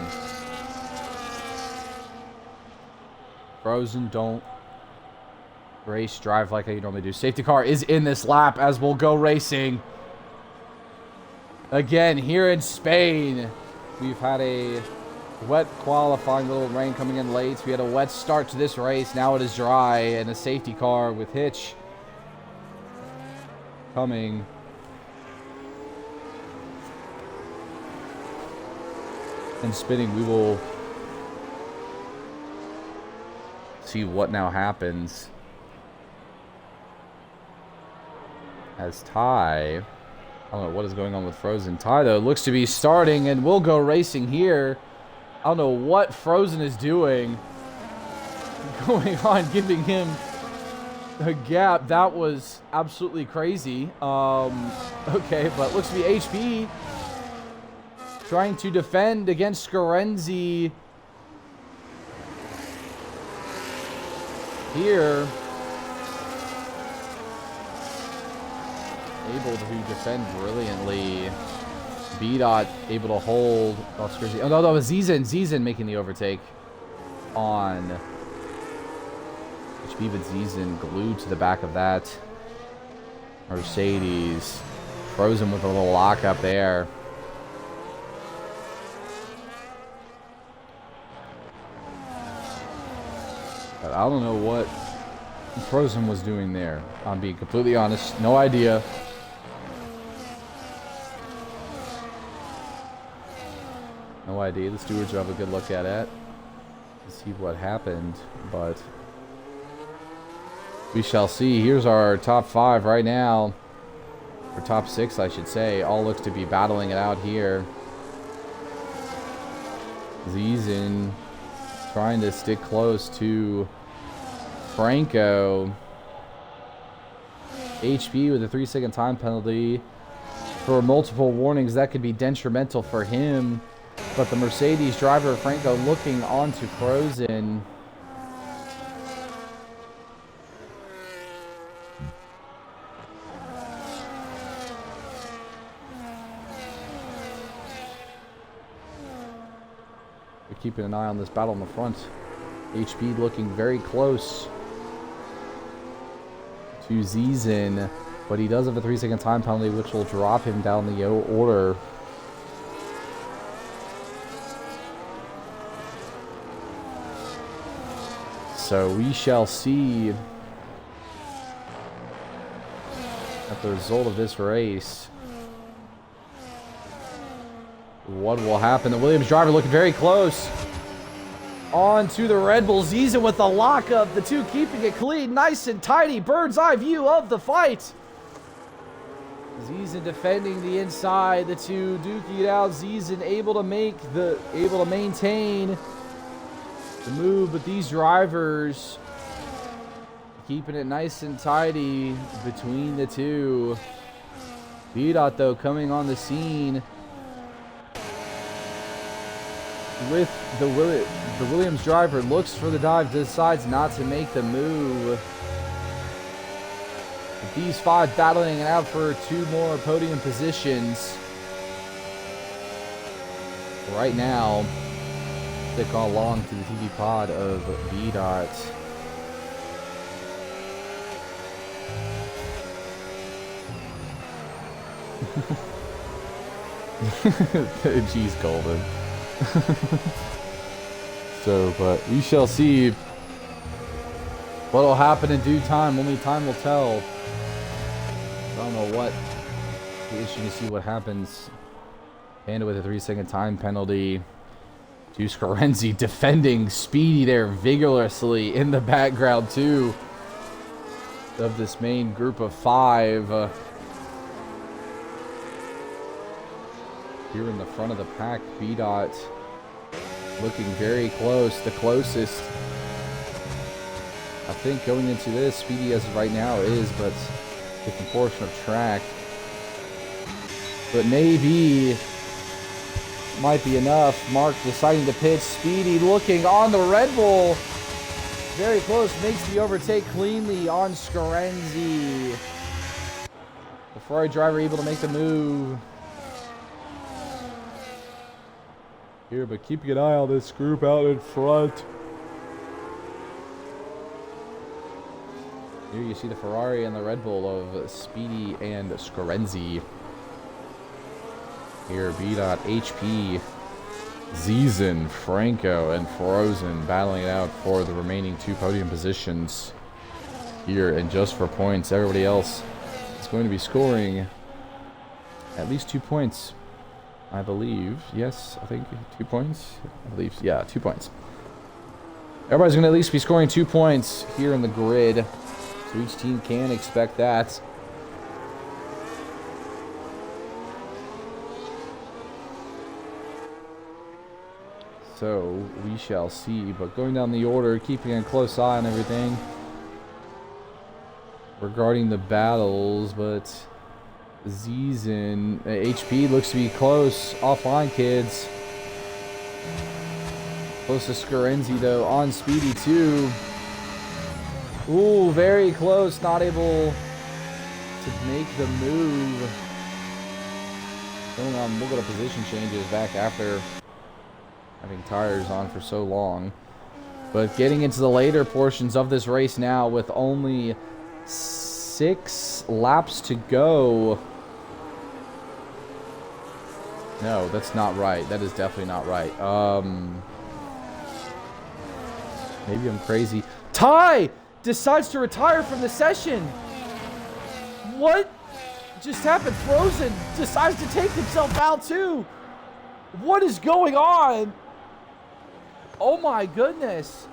Frozen, don't race, drive like you normally do. Safety car is in this lap as we'll go racing. Again, here in Spain, we've had a wet qualifying, little rain coming in late. We had a wet start to this race. Now it is dry, and a safety car with Hitch coming. And spinning. We will see what now happens as Ty... I don't know what is going on with Frozen. Ty, though, looks to be starting, and we'll go racing here. I don't know what Frozen is doing. Going on, giving him a gap. That was absolutely crazy. Okay, but looks to be HP trying to defend against Scarenzi here. Able to defend brilliantly. B-Dot able to hold. Oh, no, that was Zizan. Zizan making the overtake on HP, but Zizan glued to the back of that Mercedes. Frozen with a little lockup there. But I don't know what Frozen was doing there. I'm being completely honest. No idea. No idea. The stewards will have a good look at it to see what happened, but we shall see. Here's our top 5 right now, or top 6 I should say. All looks to be battling it out here. Zizan trying to stick close to Franco. HP with a 3-second time penalty for multiple warnings. That could be detrimental for him. But the Mercedes driver, Franco, looking onto Frozen. We're keeping an eye on this battle in the front. HP looking very close to Zizan, but he does have a 3-second time penalty, which will drop him down the order. So we shall see at the result of this race what will happen. The Williams driver looking very close on to the Red Bull. Zizan with the lockup. The two keeping it clean, nice and tidy. Bird's eye view of the fight. Zizan defending the inside. The two duking it out. Zizan able to maintain the move, but these drivers keeping it nice and tidy between the two. B-Dot, though, coming on the scene with the Williams driver. Looks for the dive, decides not to make the move. But these five battling it out for two more podium positions. Right now, stick along to the TV pod of B-Dot. Geez, Golden. So, but we shall see what will happen in due time. Only time will tell. I don't know what. It's interesting to see what happens. Panda with a 3-second time penalty. To Scarenzi defending Speedy there vigorously in the background too of this main group of five. Here in the front of the pack, B-Dot looking very close, the closest. I think going into this, Speedy as of right now is, but different portion of track. But maybe might be enough. Mark deciding to pitch. Speedy looking on the Red Bull. Very close, makes the overtake cleanly on Scarenzi. The Ferrari driver able to make the move. Here, but keeping an eye on this group out in front. Here you see the Ferrari and the Red Bull of Speedy and Scarenzi. Here, B-Dot, HP, Zizen, Franco, and Frozen battling it out for the remaining two podium positions. Here, and just for points, everybody else is going to be scoring at least 2 points. I believe. Yes, I think 2 points. I believe, yeah, 2 points. Everybody's going to at least be scoring 2 points here in the grid. So each team can expect that. So we shall see. But going down the order, keeping a close eye on everything regarding the battles, but Zizen, HP looks to be close. Offline, kids. Close to Scarenzi, though, on Speedy, too. Ooh, very close. Not able to make the move. Going on a little bit of position changes back after having tires on for so long. But getting into the later portions of this race now with only 6 laps to go. No, that's not right. That is definitely not right. Maybe I'm crazy. Ty decides to retire from the session. What just happened? Frozen decides to take himself out too. What is going on? Oh my goodness.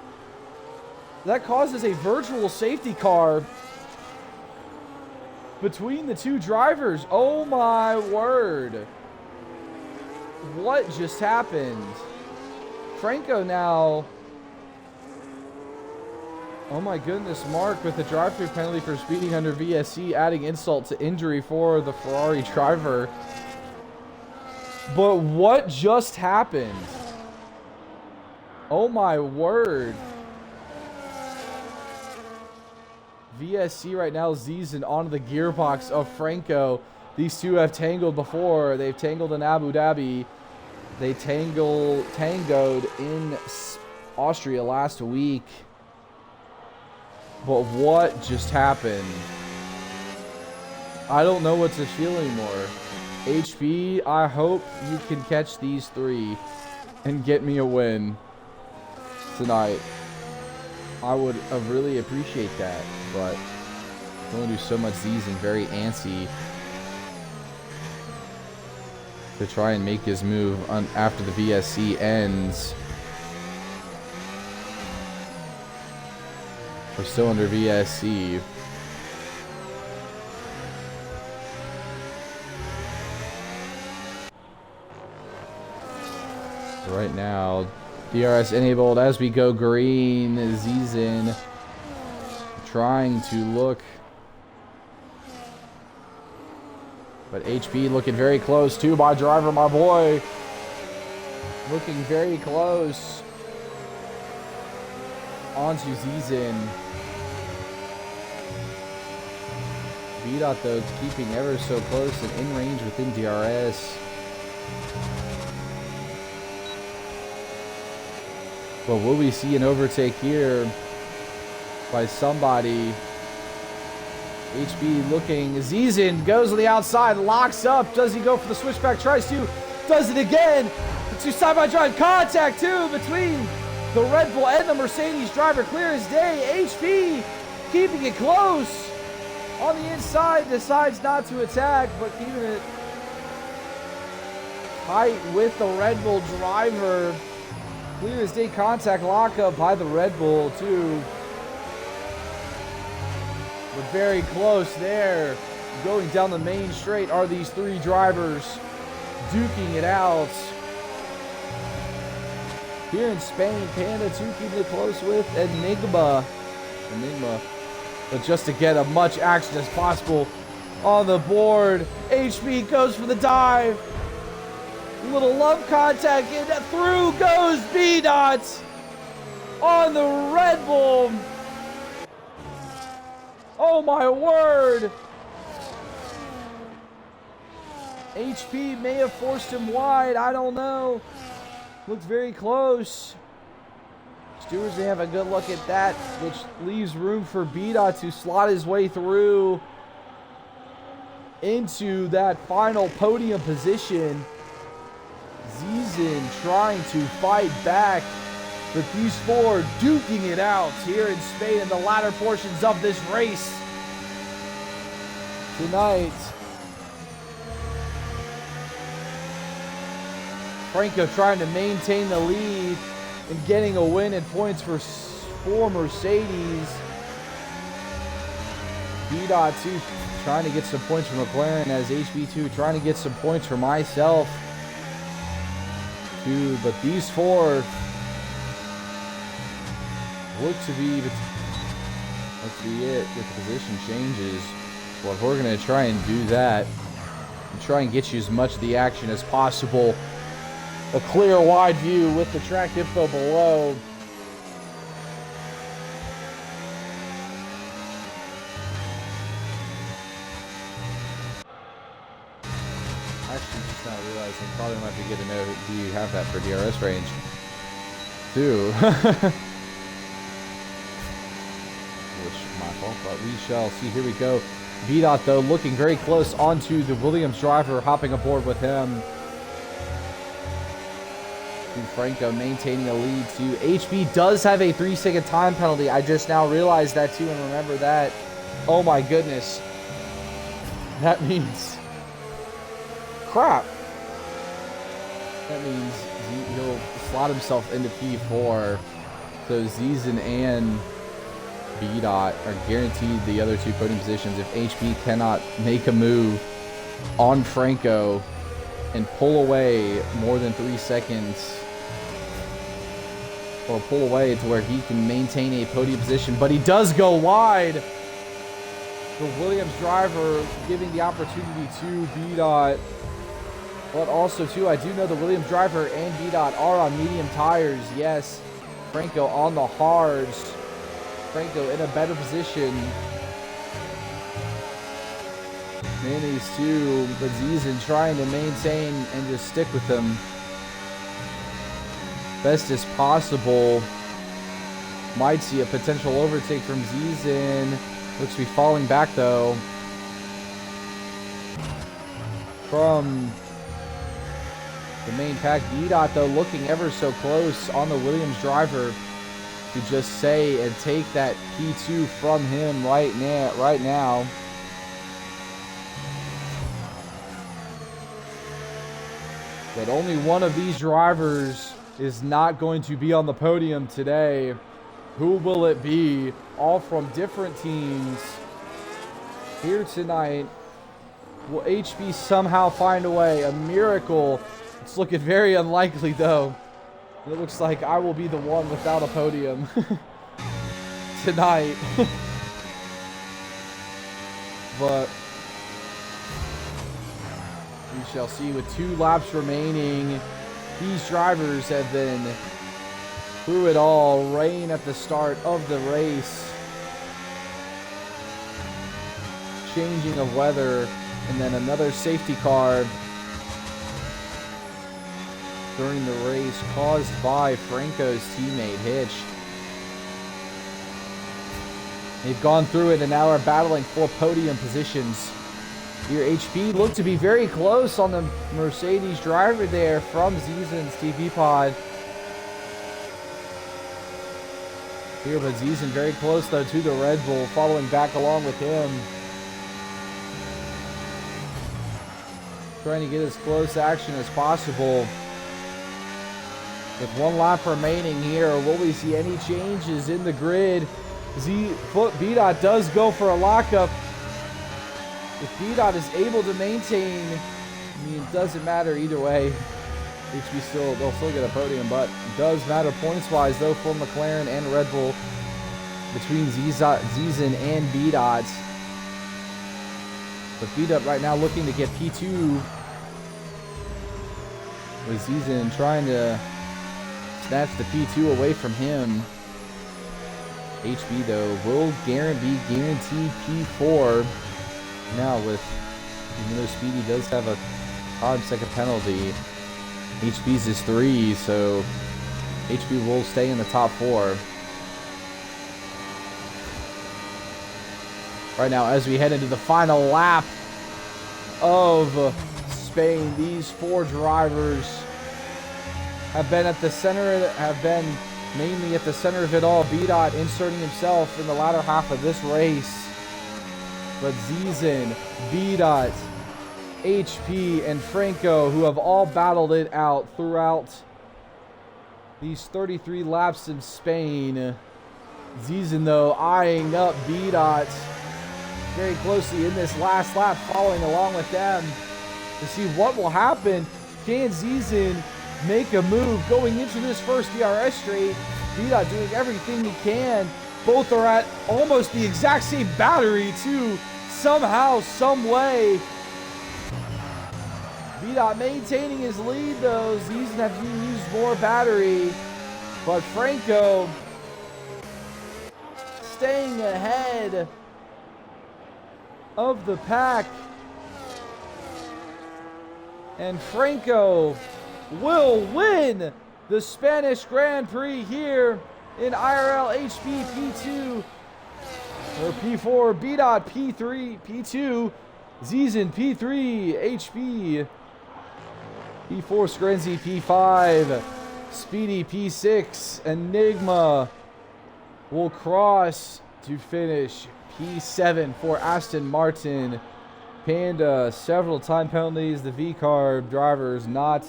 That causes a virtual safety car between the two drivers. Oh my word. What just happened? Franco now. Oh my goodness, Mark with the drive-through penalty for speeding under VSC, adding insult to injury for the Ferrari driver. But what just happened? Oh my word. VSC right now Zizen onto the gearbox of Franco. These two have tangled before. They've tangled in Abu Dhabi. They tangoed in Austria last week. But what just happened? I don't know what to feel anymore. HP, I hope you can catch these three and get me a win tonight. I would really appreciate that, but I'm going to do so much Zizen, very antsy to try and make his move after the VSC ends. We're still under VSC. Right now, DRS enabled as we go green. Zizin trying to look. But HP looking very close too. My driver, my boy. Looking very close. Onto Zizin. VDOT though keeping ever so close and in range within DRS. But will we see an overtake here by somebody? HB looking. Zizin goes on the outside, locks up. Does he go for the switchback? Tries to. Does it again. The two side-by-side contact too between the Red Bull and the Mercedes driver. Clear as day. HP keeping it close. On the inside, decides not to attack, but keeping it tight with the Red Bull driver. Clear as day contact lockup by the Red Bull too. But very close there. Going down the main straight are these three drivers duking it out. Here in Spain, Panda 2 keeping it close with Enigma. But just to get as much action as possible on the board, HB goes for the dive. Little love contact, and through goes B-Dot on the Red Bull. Oh my word. HP may have forced him wide, I don't know. Looks very close. Stewards may have a good look at that, which leaves room for B-Dot to slot his way through into that final podium position. Zizin trying to fight back, but these four duking it out here in Spain in the latter portions of this race tonight. Franco trying to maintain the lead and getting a win and points for Mercedes. B-Dot 2 trying to get some points from McLaren, as HB2 trying to get some points for myself too. But these four look to be it with the position changes. Well, we're going to try and do that and try and get you as much of the action as possible. A clear wide view with the track info below. Actually, just not realizing, probably might be good to know, do you have that for DRS range too? Which my fault, but we shall see. Here we go. B-Dot though looking very close onto the Williams driver, hopping aboard with him. Franco maintaining a lead too. HB does have a 3-second time penalty. I just now realized that too and remember that. Oh my goodness. That means crap. That means he'll slot himself into P4. So Zizin and B-Dot are guaranteed the other two podium positions if HB cannot make a move on Franco and pull away more than 3 seconds, or pull away to where he can maintain a podium position. But he does go wide. The Williams driver giving the opportunity to B-Dot. But also too, I do know the Williams driver and B-Dot are on medium tires. Yes, Franco on the hards. Franco in a better position than these two, but Zizin trying to maintain and just stick with them best as possible. Might see a potential overtake from Zizin. Looks to be falling back though from the main pack. B-Dot though looking ever so close on the Williams driver to just say and take that P2 from him right now. But only one of these drivers is not going to be on the podium today. Who will it be? All from different teams here tonight. Will HB somehow find a way? A miracle. It's looking very unlikely though. It looks like I will be the one without a podium tonight. But we shall see. With 2 laps remaining, these drivers have been through it all. Rain at the start of the race, changing of weather, and then another safety car during the race caused by Franco's teammate Hitch. They've gone through it and now are battling for podium positions. Here, HP looked to be very close on the Mercedes driver there from Ziesen's TV pod. Here, but Ziesen very close though to the Red Bull, following back along with him. Trying to get as close action as possible. With 1 lap remaining here, will we see any changes in the grid? B-Dot does go for a lockup. If B-Dot is able to maintain, I mean, it doesn't matter either way. They'll still get a podium, but it does matter points-wise, though, for McLaren and Red Bull between Ziesen and B-Dot. But B-Dot right now looking to get P2. With Ziesen trying to snatch the P2 away from him. HB, though, will be guaranteed P4. Now, even though Speedy does have a 5-second penalty, HB's is 3, so HB will stay in the top 4. Right now, as we head into the final lap of Spain, these 4 drivers have been mainly at the center of it all. B-Dot inserting himself in the latter half of this race. But Ziesen, B-Dot, HP, and Franco, who have all battled it out throughout these 33 laps in Spain. Ziesen, though, eyeing up B-Dot very closely in this last lap, following along with them to see what will happen. Can Ziesen make a move going into this first DRS straight? B-Dot doing everything he can. Both are at almost the exact same battery, too. Somehow, some way. B-Dot maintaining his lead, though. Ziesen have used more battery. But Franco staying ahead of the pack. And Franco will win the Spanish Grand Prix here in IRL HB P2 or P4, B-Dot P3, P2, Ziesen P3, HB P4, Screnzi P5, Speedy P6, Enigma will cross to finish P7 for Aston Martin. Panda, several time penalties. The V-Carb drivers not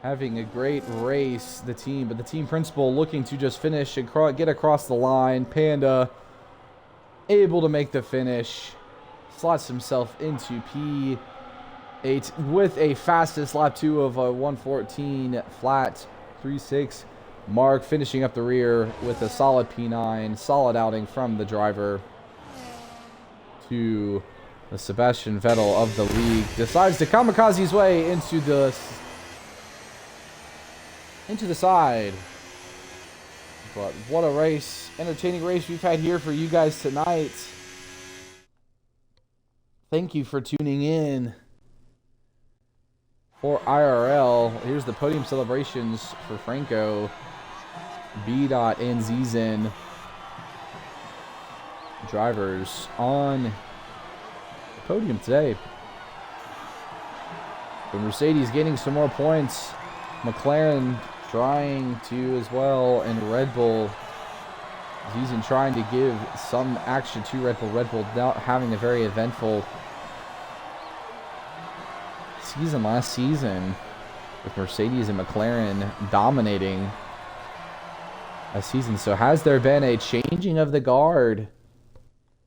having a great race, the team, but the team principal looking to just finish and get across the line. Panda able to make the finish, slots himself into P8 with a fastest lap 2 of a 1:14 flat 3.6. Mark finishing up the rear with a solid P9. Solid outing from the driver. To the Sebastian Vettel of the league. Decides to kamikaze his way into the side. But what a race. Entertaining race we've had here for you guys tonight. Thank you for tuning in for IRL. Here's the podium celebrations for Franco, B-Dot, and Ziesen. Drivers on the podium today. The Mercedes getting some more points. McLaren trying to as well, and Red Bull. Ziesen trying to give some action to Red Bull. Red Bull not having a very eventful season last season, with Mercedes and McLaren dominating a season. So has there been a changing of the guard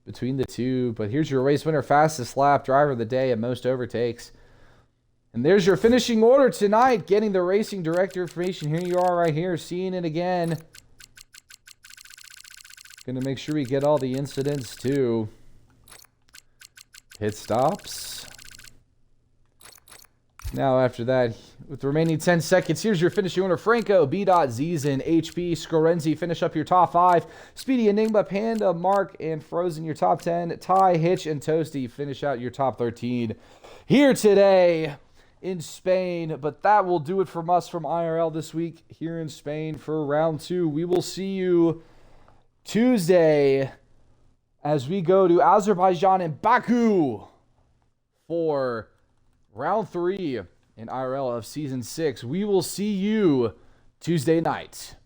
between the two? But here's your race winner, fastest lap, driver of the day, and most overtakes. And there's your finishing order tonight. Getting the racing director information. Here you are right here. Seeing it again. Going to make sure we get all the incidents too. Pit stops. Now after that, with the remaining 10 seconds, here's your finishing order. Franco, B. Zizen, HP, Scorenzi, finish up your top 5. Speedy, Enigma, Panda, Mark, and Frozen, your top 10. Ty, Hitch, and Toasty, finish out your top 13. Here today in Spain. But that will do it from us from IRL this week here in Spain for round 2. We will see you Tuesday as we go to Azerbaijan and Baku for round 3 in IRL of Season 6. We will see you Tuesday night.